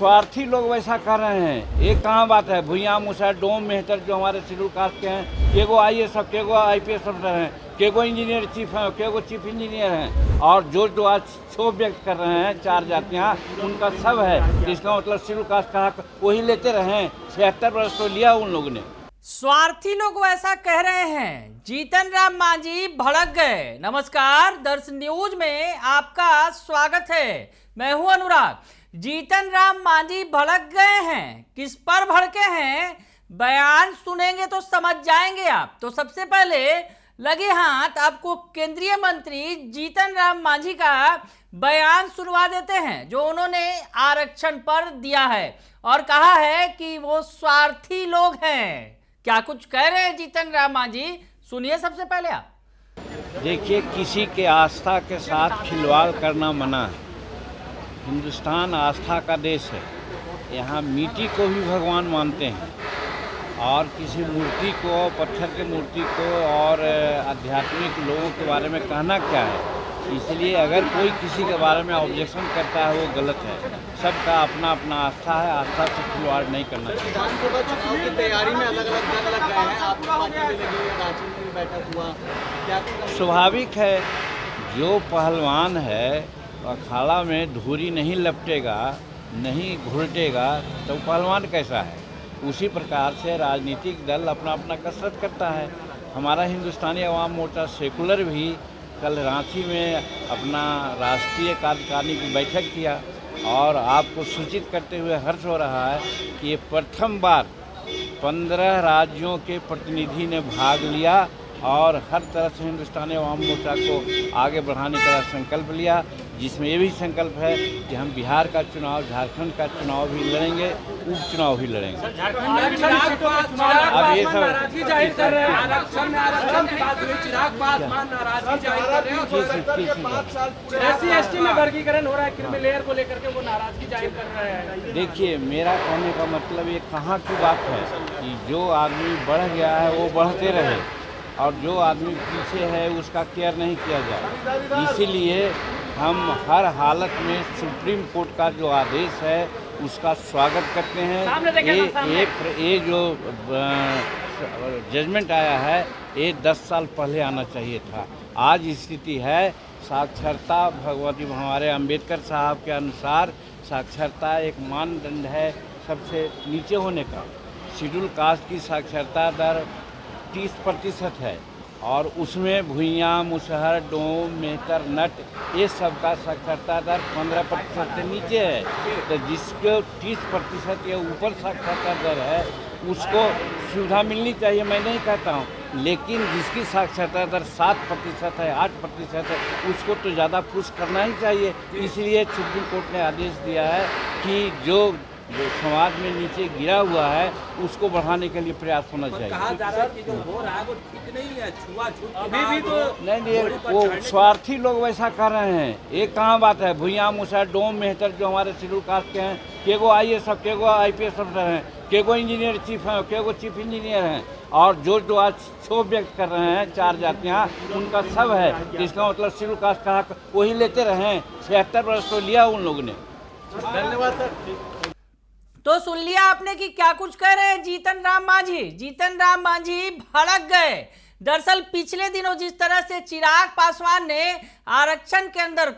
स्वार्थी लोग वैसा कर रहे हैं। ये कहाँ बात है? भुइयां, मुसहर, डोम, मेहतर जो हमारे शेड्यूल कास्ट के हैं, केगो IAS, केगो IPS अफसर हैं, केगो इंजीनियर चीफ हैं, केगो चीफ इंजीनियर हैं, और जो आज क्षोभ व्यक्त कर रहे हैं 4 जातियाँ, उनका सब है। इसका मतलब शेड्यूल कास्ट का हक वही लेते रहे। 76 वर्ष तो लिया उन लोगों ने। स्वार्थी लोग वैसा कह रहे हैं। जीतन राम मांझी भड़क गए। नमस्कार, दर्शन न्यूज में आपका स्वागत है। मैं हूं अनुराग। जीतन राम मांझी भड़क गए हैं। किस पर भड़के हैं, बयान सुनेंगे तो समझ जाएंगे आप। तो सबसे पहले लगे हाथ आपको केंद्रीय मंत्री जीतन राम मांझी का बयान सुनवा देते हैं, जो उन्होंने आरक्षण पर दिया है और कहा है कि वो स्वार्थी लोग हैं। क्या कुछ कह रहे हैं जीतन राम मांझी, सुनिए सबसे पहले आप। देखिए, किसी के आस्था के साथ खिलवाड़ करना मना है। हिंदुस्तान आस्था का देश है। यहाँ मिट्टी को भी भगवान मानते हैं, और किसी मूर्ति को, पत्थर की मूर्ति को और आध्यात्मिक लोगों के बारे में कहना क्या है। इसलिए अगर कोई किसी के बारे में ऑब्जेक्शन करता है वो गलत है। सबका अपना अपना आस्था है, आस्था से खिलवाड़ नहीं करना चाहिए। विधानसभा चुनाव की तैयारी में अलग अलग दल लग गए हैं, आपकी पार्टी में लगी है, रांची में भी बैठक हुआ, क्या स्वाभाविक है। जो पहलवान है अखाड़ा में धूरी नहीं लपटेगा, नहीं घुलटेगा, तो पहलवान कैसा है? उसी प्रकार से राजनीतिक दल अपना अपना कसरत करता है। हमारा हिंदुस्तानी अवाम मोर्चा सेकुलर भी कल रांची में अपना राष्ट्रीय कार्यकारिणी की बैठक किया, और आपको सूचित करते हुए हर्ष हो रहा है कि ये प्रथम बार 15 राज्यों के प्रतिनिधि ने भाग लिया और हर तरह से हिंदुस्तानी अवाम मोर्चा को आगे बढ़ाने का संकल्प लिया, जिसमें ये भी संकल्प है कि हम बिहार का चुनाव, झारखंड का चुनाव भी लड़ेंगे, उपचुनाव भी लड़ेंगे। अब ये सब SC/ST में वर्गीकरण हो रहा है, क्रिमिलेयर को लेकर के वो नाराजगी जाहिर कर रहे हैं। देखिए, मेरा कहने का मतलब ये कहाँ की बात है कि जो आदमी बढ़ गया है वो बढ़ते रहे, और जो आदमी पीछे है उसका केयर नहीं किया जाए। इसीलिए हम हर हालत में सुप्रीम कोर्ट का जो आदेश है उसका स्वागत करते हैं। ये जो जजमेंट आया है ये 10 साल पहले आना चाहिए था। आज स्थिति है साक्षरता, भगवती हमारे अंबेडकर साहब के अनुसार साक्षरता एक मानदंड है सबसे नीचे होने का। शेड्यूल कास्ट की साक्षरता दर 30% है, और उसमें भुइयां, मुसहर, डोम, मेहतर, नट, ये सब का साक्षरता दर 15% से नीचे है। तो जिसको 30% या ऊपर साक्षरता दर है उसको सुविधा मिलनी चाहिए, मैं नहीं कहता हूँ, लेकिन जिसकी साक्षरता दर 7% है, 8% है, उसको तो ज़्यादा पुश करना ही चाहिए। इसलिए सुप्रीम कोर्ट ने आदेश दिया है कि जो समाज में नीचे गिरा हुआ है उसको बढ़ाने के लिए प्रयास होना चाहिए। कहा जा रहा है कि जो हो रहा है वो ठीक नहीं है, छुआछूत अभी भी तो नहीं, वो स्वार्थी लोग वैसा कर रहे हैं। ये कहाँ बात है? भुइयां, मुसहर, डोम, मेहतर जो हमारे शेड्यूल कास्ट के हैं, केगो IAS, केगो IPS अफसर हैं, केगो इंजीनियर चीफ हैं, केगो चीफ इंजीनियर हैं, और जो आज क्षोभ व्यक्त कर रहे हैं 4 जातियाँ, उनका सब है। इसका मतलब शेड्यूल कास्ट का हक वही लेते रहे। 76 वर्ष तो लिया उन लोगों ने। धन्यवाद सर। तो सुन लिया आपने कि क्या कुछ कह रहे हैं जीतन राम मांझी। जीतन राम मांझी भड़क गए। दरअसल पिछले दिनों जिस तरह से चिराग पासवान ने आरक्षण के अंदर,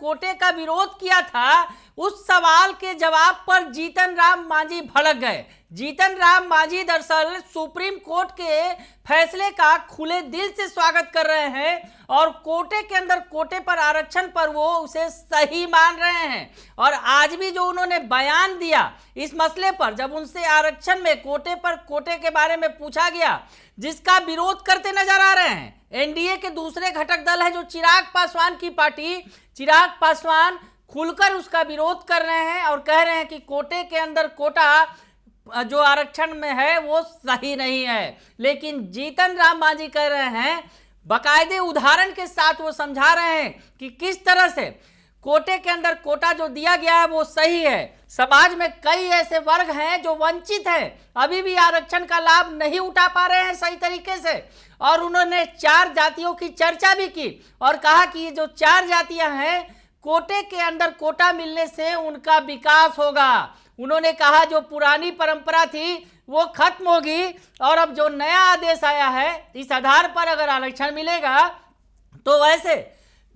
कोटे का विरोध किया था, उस सवाल के जवाब पर जीतन राम मांझी भड़क गए। जीतन राम मांझी दरअसल सुप्रीम कोर्ट के फैसले का खुले दिल से स्वागत कर रहे हैं, और कोटे पर आरक्षण पर वो उसे सही मान रहे हैं। और आज भी जो उन्होंने बयान दिया इस मसले पर, जब उनसे आरक्षण में कोटे के बारे में पूछा गया, जिसका विरोध करते नजर आ रहे हैं एनडीए के दूसरे घटक दल है जो चिराग पासवान की पार्टी, चिराग पासवान खुलकर उसका विरोध कर रहे हैं और कह रहे हैं कि कोटे के अंदर कोटा जो आरक्षण में है वो सही नहीं है। लेकिन जीतन राम मांझी कह रहे हैं, बाकायदे उदाहरण के साथ वो समझा रहे हैं कि किस तरह से कोटे के अंदर कोटा जो दिया गया है वो सही है। समाज में कई ऐसे वर्ग हैं जो वंचित हैं, अभी भी आरक्षण का लाभ नहीं उठा पा रहे हैं सही तरीके से। और उन्होंने 4 जातियों की चर्चा भी की और कहा कि ये जो 4 जातियां हैं कोटे के अंदर कोटा मिलने से उनका विकास होगा। उन्होंने कहा जो पुरानी परंपरा थी वो खत्म होगी और अब जो नया आदेश आया है इस आधार पर अगर आरक्षण मिलेगा तो वैसे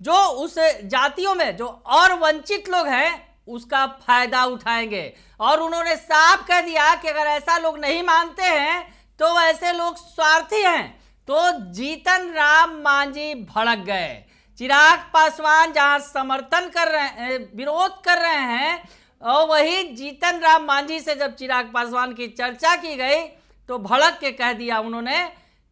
जो उस जातियों में जो और वंचित लोग हैं उसका फायदा उठाएंगे। और उन्होंने साफ कह दिया कि अगर ऐसा लोग नहीं मानते हैं तो वैसे लोग स्वार्थी हैं। तो जीतन राम मांझी भड़क गए। चिराग पासवान जहां समर्थन कर रहे हैं, विरोध कर रहे हैं, और वही जीतन राम मांझी से जब चिराग पासवान की चर्चा की गई तो भड़क के कह दिया उन्होंने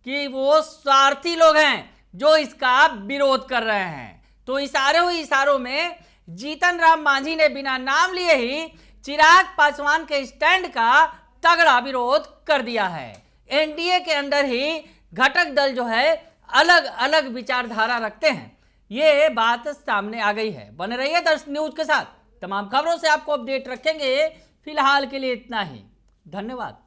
कि वो स्वार्थी लोग हैं जो इसका विरोध कर रहे हैं। तो इशारों में जीतन राम मांझी ने बिना नाम लिए ही चिराग पासवान के स्टैंड का तगड़ा विरोध कर दिया है। एनडीए के अंदर ही घटक दल जो है अलग अलग विचारधारा रखते हैं, ये बात सामने आ गई है। बने रहिए दर्शक न्यूज के साथ, तमाम खबरों से आपको अपडेट रखेंगे। फिलहाल के लिए इतना ही, धन्यवाद।